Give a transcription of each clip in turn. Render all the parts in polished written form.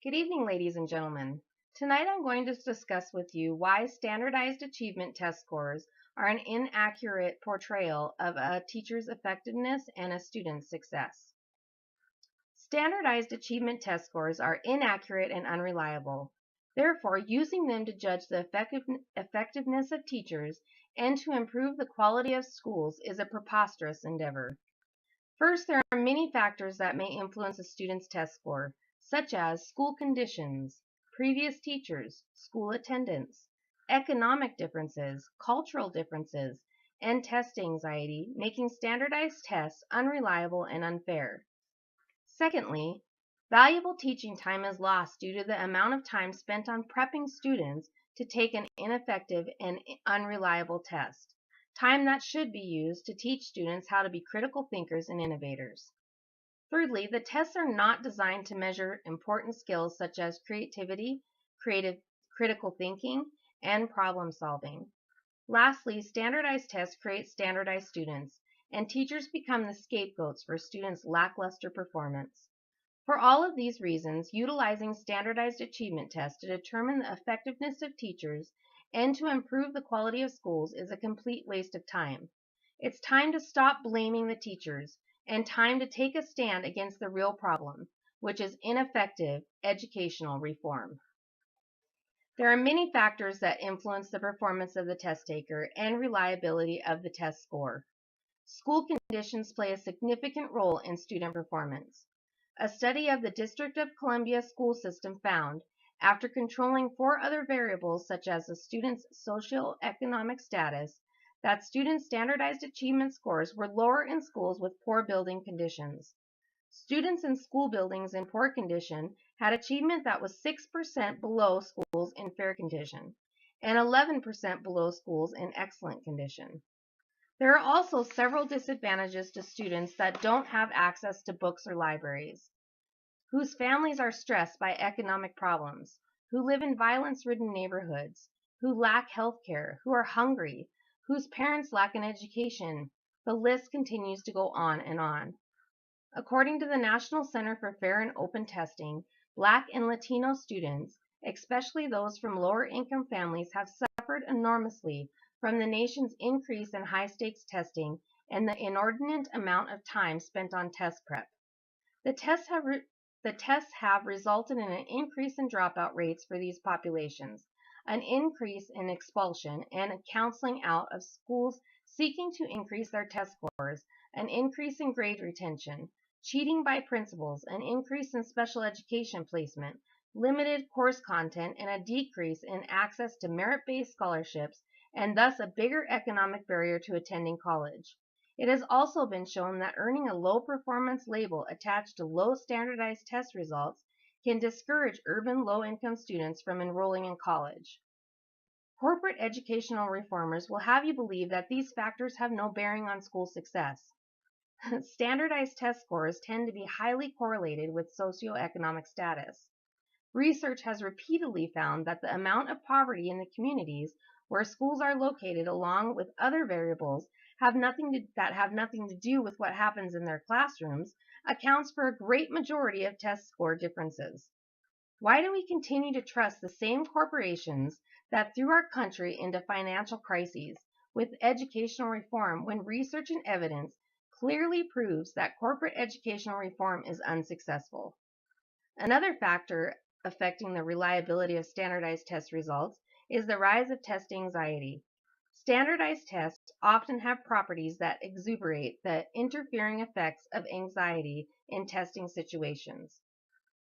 Good evening, ladies and gentlemen. Tonight I'm going to discuss with you why standardized achievement test scores are an inaccurate portrayal of a teacher's effectiveness and a student's success. Standardized achievement test scores are inaccurate and unreliable. Therefore, using them to judge the effectiveness of teachers and to improve the quality of schools is a preposterous endeavor. First, there are many factors that may influence a student's test score, such as school conditions, previous teachers, school attendance, economic differences, cultural differences, and test anxiety, making standardized tests unreliable and unfair. Secondly, valuable teaching time is lost due to the amount of time spent on prepping students to take an ineffective and unreliable test, time that should be used to teach students how to be critical thinkers and innovators. Thirdly, the tests are not designed to measure important skills such as creativity, critical thinking, and problem solving. Lastly, standardized tests create standardized students, and teachers become the scapegoats for students' lackluster performance. For all of these reasons, utilizing standardized achievement tests to determine the effectiveness of teachers and to improve the quality of schools is a complete waste of time. It's time to stop blaming the teachers and time to take a stand against the real problem, which is ineffective educational reform. There are many factors that influence the performance of the test taker and reliability of the test score. School conditions play a significant role in student performance. A study of the District of Columbia school system found, after controlling 4 other variables such as the student's socioeconomic status, that students' standardized achievement scores were lower in schools with poor building conditions. Students in school buildings in poor condition had achievement that was 6% below schools in fair condition and 11% below schools in excellent condition. There are also several disadvantages to students that don't have access to books or libraries, whose families are stressed by economic problems, who live in violence-ridden neighborhoods, who lack health care, who are hungry, whose parents lack an education. The list continues to go on and on. According to the National Center for Fair and Open Testing, Black and Latino students, especially those from lower-income families, have suffered enormously from the nation's increase in high-stakes testing and the inordinate amount of time spent on test prep. The tests have resulted in an increase in dropout rates for these populations, an increase in expulsion and counseling out of schools seeking to increase their test scores, an increase in grade retention, cheating by principals, an increase in special education placement, limited course content, and a decrease in access to merit-based scholarships, and thus a bigger economic barrier to attending college. It has also been shown that earning a low performance label attached to low standardized test results can discourage urban low-income students from enrolling in college. Corporate educational reformers will have you believe that these factors have no bearing on school success. Standardized test scores tend to be highly correlated with socioeconomic status. Research has repeatedly found that the amount of poverty in the communities where schools are located, along with other variables that have nothing to do with what happens in their classrooms, accounts for a great majority of test score differences. Why do we continue to trust the same corporations that threw our country into financial crises with educational reform when research and evidence clearly proves that corporate educational reform is unsuccessful? Another factor affecting the reliability of standardized test results is the rise of test anxiety. Standardized tests often have properties that exuberate the interfering effects of anxiety in testing situations.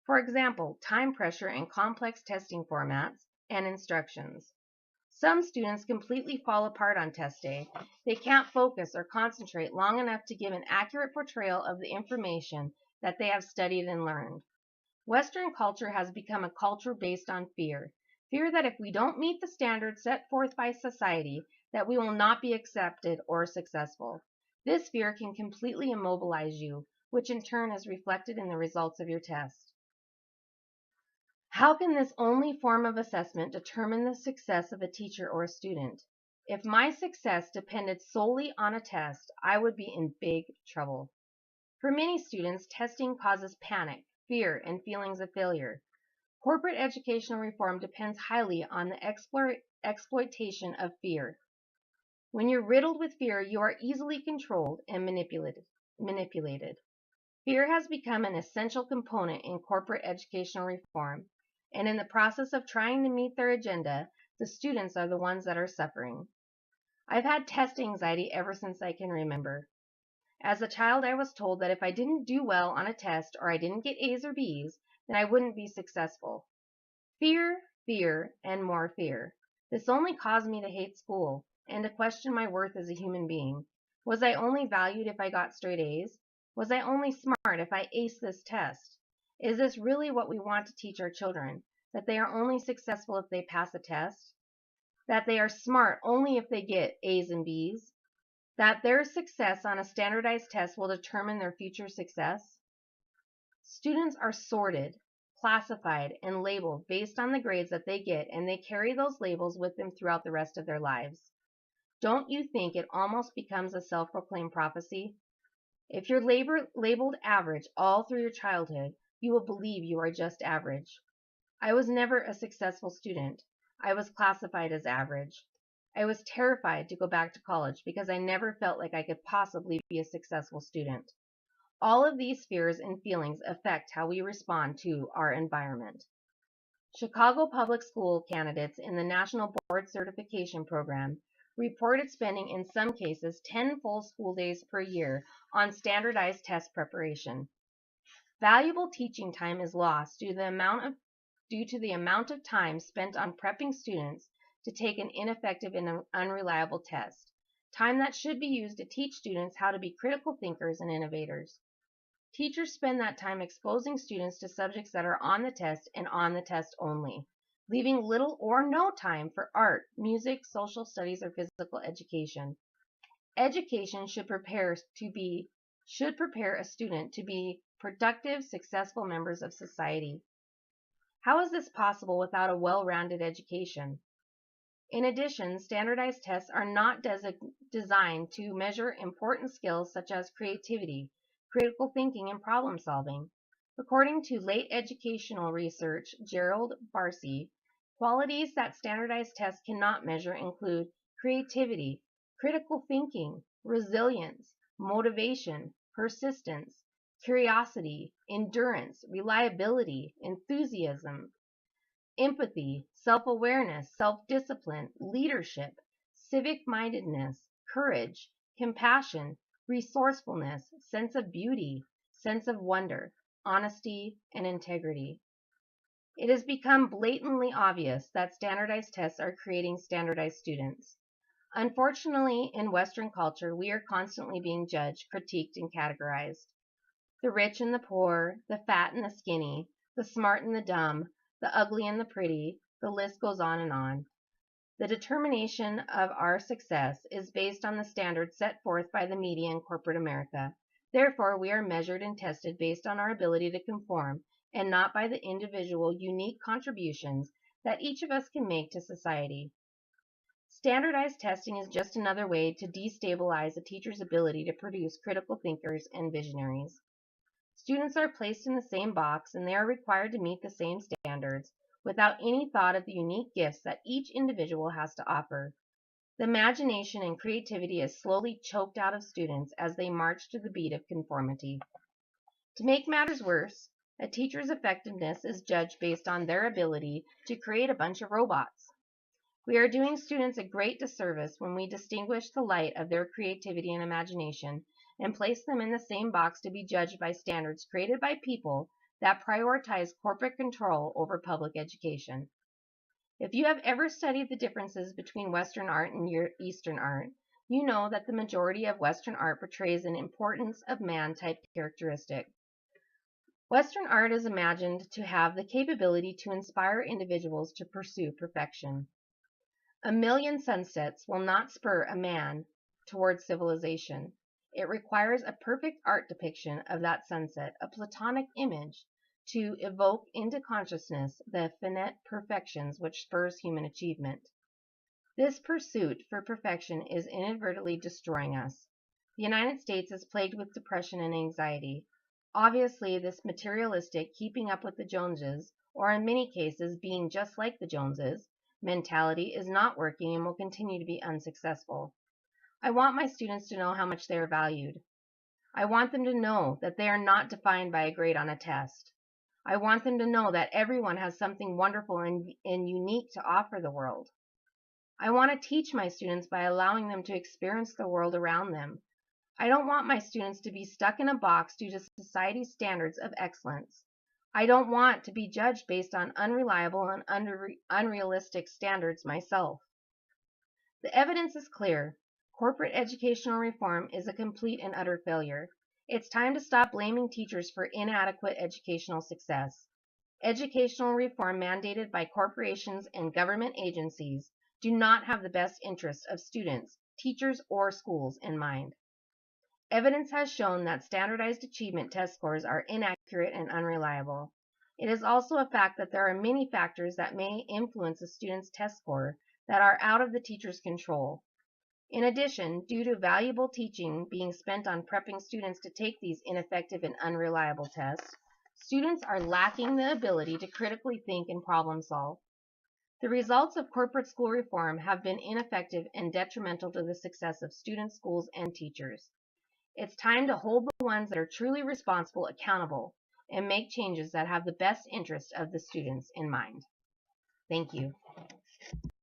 For example, time pressure in complex testing formats and instructions. Some students completely fall apart on test day. They can't focus or concentrate long enough to give an accurate portrayal of the information that they have studied and learned. Western culture has become a culture based on fear. Fear that if we don't meet the standards set forth by society, that we will not be accepted or successful. This fear can completely immobilize you, which in turn is reflected in the results of your test. How can this only form of assessment determine the success of a teacher or a student? If my success depended solely on a test, I would be in big trouble. For many students, testing causes panic, fear, and feelings of failure. Corporate educational reform depends highly on the exploitation of fear. When you're riddled with fear, you are easily controlled and manipulated. Fear has become an essential component in corporate educational reform, and in the process of trying to meet their agenda, the students are the ones that are suffering. I've had test anxiety ever since I can remember. As a child, I was told that if I didn't do well on a test or I didn't get A's or B's, then I wouldn't be successful. Fear, fear, and more fear. This only caused me to hate school and to question my worth as a human being. Was I only valued if I got straight A's? Was I only smart if I aced this test? Is this really what we want to teach our children? That they are only successful if they pass a test? That they are smart only if they get A's and B's? That their success on a standardized test will determine their future success? Students are sorted, classified, and labeled based on the grades that they get, and they carry those labels with them throughout the rest of their lives. Don't you think it almost becomes a self-proclaimed prophecy? If you're labeled average all through your childhood, you will believe you are just average. I was never a successful student. I was classified as average. I was terrified to go back to college because I never felt like I could possibly be a successful student. All of these fears and feelings affect how we respond to our environment. Chicago public school candidates in the National Board Certification Program reported spending, in some cases, 10 full school days per year on standardized test preparation. Valuable teaching time is lost due to the amount of time spent on prepping students to take an ineffective and unreliable test, time that should be used to teach students how to be critical thinkers and innovators. Teachers spend that time exposing students to subjects that are on the test and on the test only, leaving little or no time for art, music, social studies, or physical education. Education should prepare a student to be productive, successful members of society. How is this possible without a well-rounded education? In addition, standardized tests are not designed to measure important skills such as creativity, critical thinking, and problem solving. According to late educational research Gerald Barcy, qualities that standardized tests cannot measure include creativity, critical thinking, resilience, motivation, persistence, curiosity, endurance, reliability, enthusiasm, empathy, self-awareness, self-discipline, leadership, civic-mindedness, courage, compassion, resourcefulness, sense of beauty, sense of wonder, honesty, and integrity. It has become blatantly obvious that standardized tests are creating standardized students. Unfortunately, in Western culture, we are constantly being judged, critiqued, and categorized. The rich and the poor, the fat and the skinny, the smart and the dumb, the ugly and the pretty, the list goes on and on. The determination of our success is based on the standards set forth by the media and corporate America. Therefore, we are measured and tested based on our ability to conform and not by the individual unique contributions that each of us can make to society. Standardized testing is just another way to destabilize a teacher's ability to produce critical thinkers and visionaries. Students are placed in the same box and they are required to meet the same standards without any thought of the unique gifts that each individual has to offer. The imagination and creativity is slowly choked out of students as they march to the beat of conformity. To make matters worse, a teacher's effectiveness is judged based on their ability to create a bunch of robots. We are doing students a great disservice when we distinguish the light of their creativity and imagination and place them in the same box to be judged by standards created by people that prioritize corporate control over public education. If you have ever studied the differences between Western art and Eastern art, you know that the majority of Western art portrays an importance of man type characteristic. Western art is imagined to have the capability to inspire individuals to pursue perfection. A million sunsets will not spur a man towards civilization. It requires a perfect art depiction of that sunset, a platonic image, to evoke into consciousness the finite perfections which spurs human achievement. This pursuit for perfection is inadvertently destroying us. The United States is plagued with depression and anxiety. Obviously, this materialistic keeping up with the Joneses, or in many cases being just like the Joneses, mentality is not working and will continue to be unsuccessful. I want my students to know how much they are valued. I want them to know that they are not defined by a grade on a test. I want them to know that everyone has something wonderful and unique to offer the world. I want to teach my students by allowing them to experience the world around them. I don't want my students to be stuck in a box due to society's standards of excellence. I don't want to be judged based on unreliable and unrealistic standards myself. The evidence is clear. Corporate educational reform is a complete and utter failure. It's time to stop blaming teachers for inadequate educational success. Educational reform mandated by corporations and government agencies do not have the best interests of students, teachers, or schools in mind. Evidence has shown that standardized achievement test scores are inaccurate and unreliable. It is also a fact that there are many factors that may influence a student's test score that are out of the teacher's control. In addition, due to valuable teaching being spent on prepping students to take these ineffective and unreliable tests, students are lacking the ability to critically think and problem solve. The results of corporate school reform have been ineffective and detrimental to the success of students, schools, and teachers. It's time to hold the ones that are truly responsible accountable and make changes that have the best interest of the students in mind. Thank you.